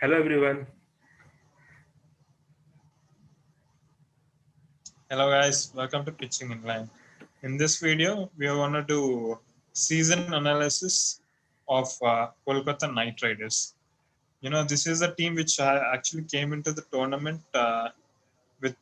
Hello everyone. Hello guys, welcome to PitchingInLine. In this video, we are going to do season analysis of Kolkata Knight Riders. This is a team which actually came into the tournament with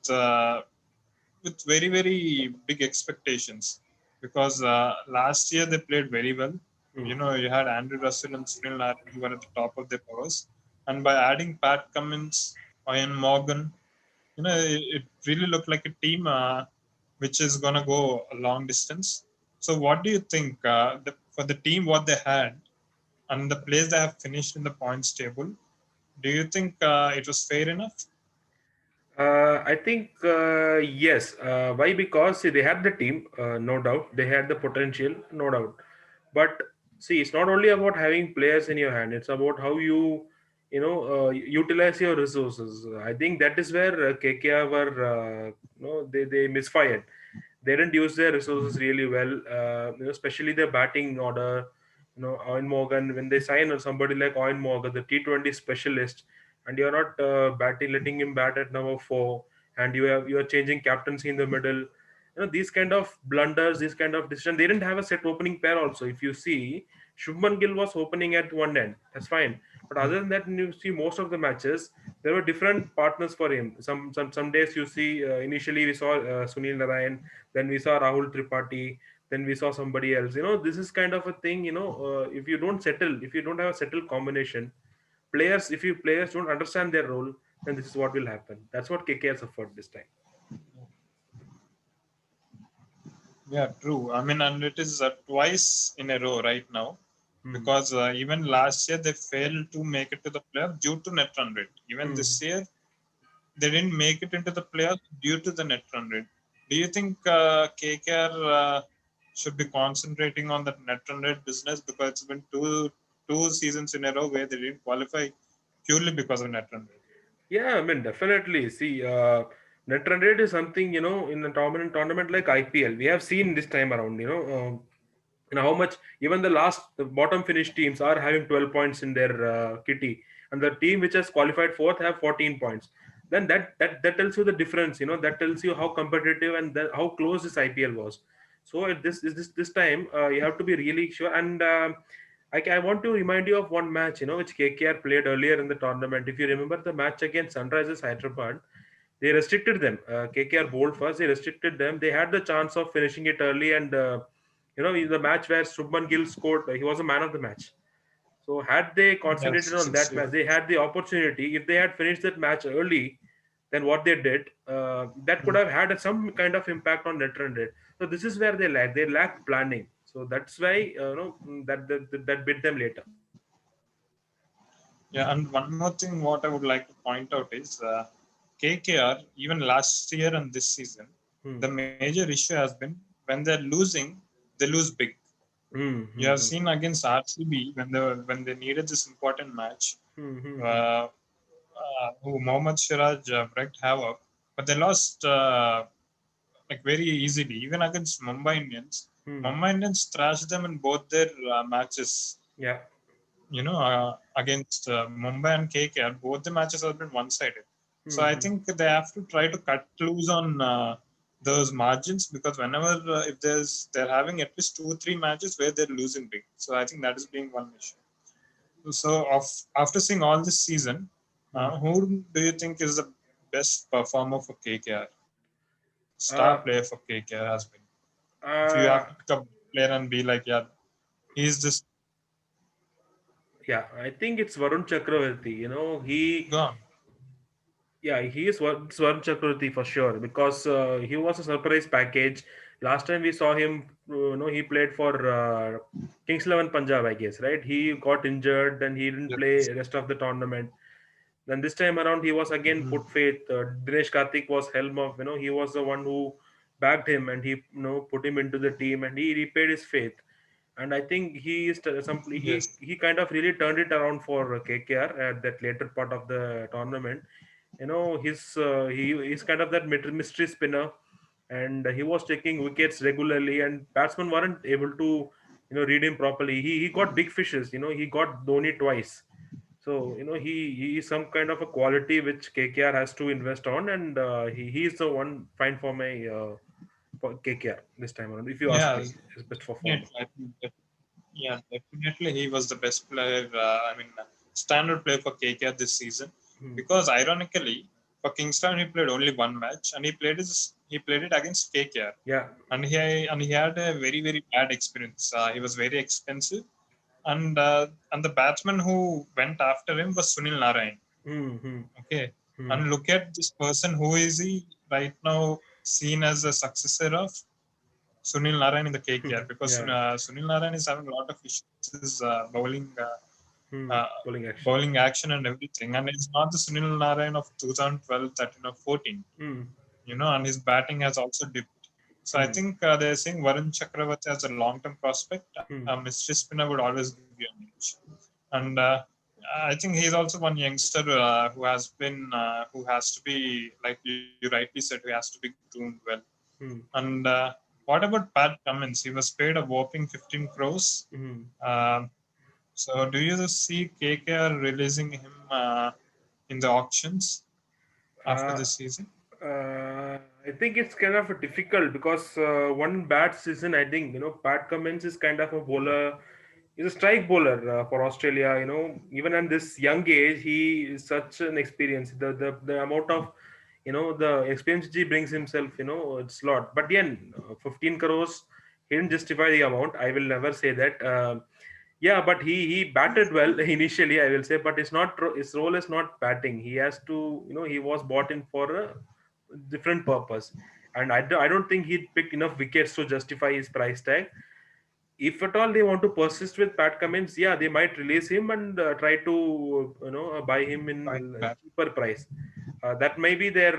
very big expectations because last year they played very well. You had Andrew Russell and Sunil Narine who were at the top of their powers, and by adding Pat Cummins, Ian Morgan, it really looked like a team which is going to go a long distance. So, what do you think for the team what they had and the place they have finished in the points table? Do you think it was fair enough? I think yes. Why? Because see, they had the team, no doubt. They had the potential, no doubt. But see, it's not only about having players in your hand. It's about how utilize your resources. I think that is where KKR were, they misfired. They didn't use their resources really well. Especially their batting order. Owen Morgan, when they sign somebody like Owen Morgan, the T20 specialist, and you're not letting him bat at number four, and you are changing captaincy in the middle. These kind of blunders, these kind of decision. They didn't have a set opening pair. Also, if you see, Shubman Gill was opening at one end. That's fine. But other than that, when you see most of the matches, there were different partners for him. Some days you see, initially we saw Sunil Narayan, then we saw Rahul Tripathi, then we saw somebody else. This is kind of a thing. If you don't settle, if you don't have a settled combination, players, if you players don't understand their role, then this is what will happen. That's what KKR suffered this time. Yeah, true. I mean, and it is twice in a row right now Hmm. because even last year they failed to make it to the playoff due to net run rate. Even Hmm. this year they didn't make it into the playoffs due to the net run rate. Do you think KKR should be concentrating on the net run rate business because it's been two seasons in a row where they didn't qualify purely because of net run rate? Yeah, I mean, definitely. See, net run rate is something, in a tournament like IPL, we have seen this time around, how much even the bottom finished teams are having 12 points in their kitty, and the team which has qualified fourth have 14 points. Then that tells you the difference, that tells you how competitive and how close this IPL was. So at this time, you have to be really sure. And I want to remind you of one match, which KKR played earlier in the tournament. If you remember the match against Sunrisers Hyderabad, they restricted them. KKR bowled first. They restricted them. They had the chance of finishing it early, and in the match where Shubman Gill scored, he was a man of the match. So had they Yes, concentrated yes, on yes, that you're match, right. they had the opportunity. If they had finished that match early, then what they did, that could Mm. have had some kind of impact on net run rate. So this is where they lack. They lack planning. So that's why that bit them later. Yeah, and one more thing, what I would like to point out is KKR, even last year and this season, Hmm. the major issue has been when they're losing, they lose big. Hmm. You Hmm. have Hmm. seen against RCB when they needed this important match, Hmm. Hmm. Hmm. uh, who Mohammad Siraj wreaked havoc, but they lost like very easily. Even against Hmm. Mumbai Indians thrashed them in both their matches. Yeah. Against Mumbai and KKR, both the matches have been one-sided. So Hmm. I Hmm. think they have to try to cut loose on those margins because whenever if they're having at least 2 3 matches where they're losing big. So I think that is being one issue. So after seeing all this season, Hmm. who do you think is the best performer for KKR? Star Uh, player for KKR has been. If you uh, have to pick a player and be like, yeah, he's this yeah, I think it's Varun Chakravarti. gone. Yeah, he is Varun Chakravarti for sure because he was a surprise package. Last time we saw him, he played for Kings 11 Punjab, I guess, right? He got injured, then he didn't play Yes. rest of the tournament. Then this time around, he was again Mhm. put faith. Dinesh Karthik was helm of, he was the one who backed him, and he, put him into the team, and he repaid his faith. And I think he is Yes. he kind of really turned it around for KKR at that later part of the tournament. He's kind of that mystery spinner, and he was taking wickets regularly, and batsmen weren't able to read him properly. He got big fishes. He got Dhoni twice. So he is some kind of a quality which KKR has to invest on, and he is the one fine for my for KKR this time around. If you ask Yeah, me, is best performer. definitely. I think yeah, definitely he was the best player. Standard player for KKR this season. Hmm. Because ironically, for Kingston he played only one match, and he played it against KKR, Yeah. and he had a very bad experience. He was very expensive, and the batsman who went after him was Sunil Narayan. Hmm. Hmm. Okay, Hmm. and look at this person. Who is he right now? Seen as a successor of Sunil Narayan in the KKR, because Yeah. Sunil Narayan is having a lot of issues with his uh, Bowling action. bowling action and everything. And it's not the Sunil Narayan of 2012, 13, or 14, Hmm. and his batting has also dipped. So I Hmm. think they're saying Varun Chakravarti as a long term prospect. Hmm. Mystery spinner would always give you an edge. And I think he's also one youngster who has to be, like you rightly said, who has to be groomed well. Hmm. And what about Pat Cummins? He was paid a whopping 15 crores. Hmm. Um, so do you see KKR releasing him in the auctions after Uh, this season? I think it's kind of difficult because one bad season. I think Pat Cummins is kind of a bowler. He's a strike bowler for Australia. Even at this young age, he is such an experience. The amount of the experience he brings himself. It's a lot. But yeah, 15 crores. He didn't justify the amount. I will never say that. Yeah, but he batted well initially, I will say, but his role is not batting. He has to, he was bought in for a different purpose, and I don't think he picked enough wickets to justify his price tag. If at all they want to persist with Pat Cummins, yeah, they might release him and try to buy him Right in a back. cheaper price. That may be their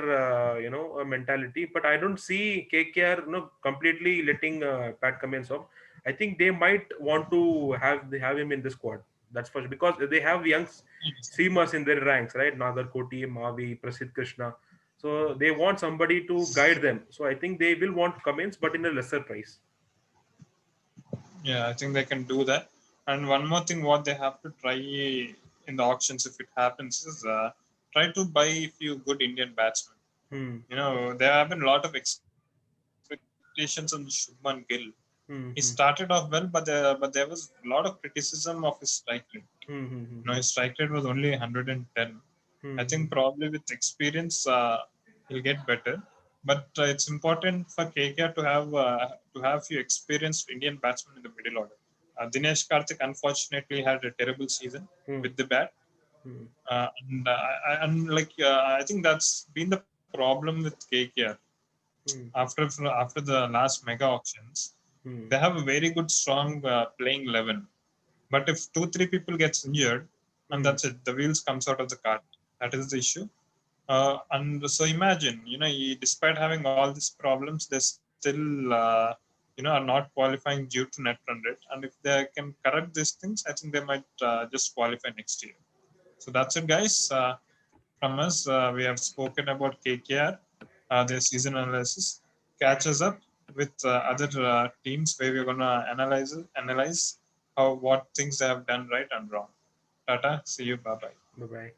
mentality, but I don't see KKR completely letting Pat Cummins off. I think they might want to have him in the squad. That's for sure because they have young Yes. seamers in their ranks, right? Nagar Koti, Mavi, Prasidh Krishna. So they want somebody to guide them. So I think they will want Cummins, but in a lesser price. Yeah, I think they can do that. And one more thing, what they have to try in the auctions, if it happens, is try to buy a few good Indian batsmen. Hmm. There have been a lot of expectations on Shubman Gill. He started off Hmm. well, Hmm. but there was a lot of criticism of his strike rate. Hmm. Hmm. His Hmm. strike rate was only 110. I Hmm. think Hmm. probably with experience, he'll get better. But it's important for KKR to have few experienced Indian batsmen in the middle order. Dinesh Karthik unfortunately had a terrible season Hmm. with the bat, Hmm. I think that's been the problem with KKR. Hmm. After the last mega auctions, Hmm. they have a very good strong playing 11. But if 2 3 people gets injured, and Hmm. that's it, the wheels comes out of the cart. That is the issue. And so imagine, despite having all these problems, they still, are not qualifying due to net run rate. And if they can correct these things, I think they might just qualify next year. So that's it, guys. From us, we have spoken about KKR, their season analysis. Catch us up with other teams where we're gonna analyze how what things they have done right and wrong. Tata, see you, bye bye. Bye bye.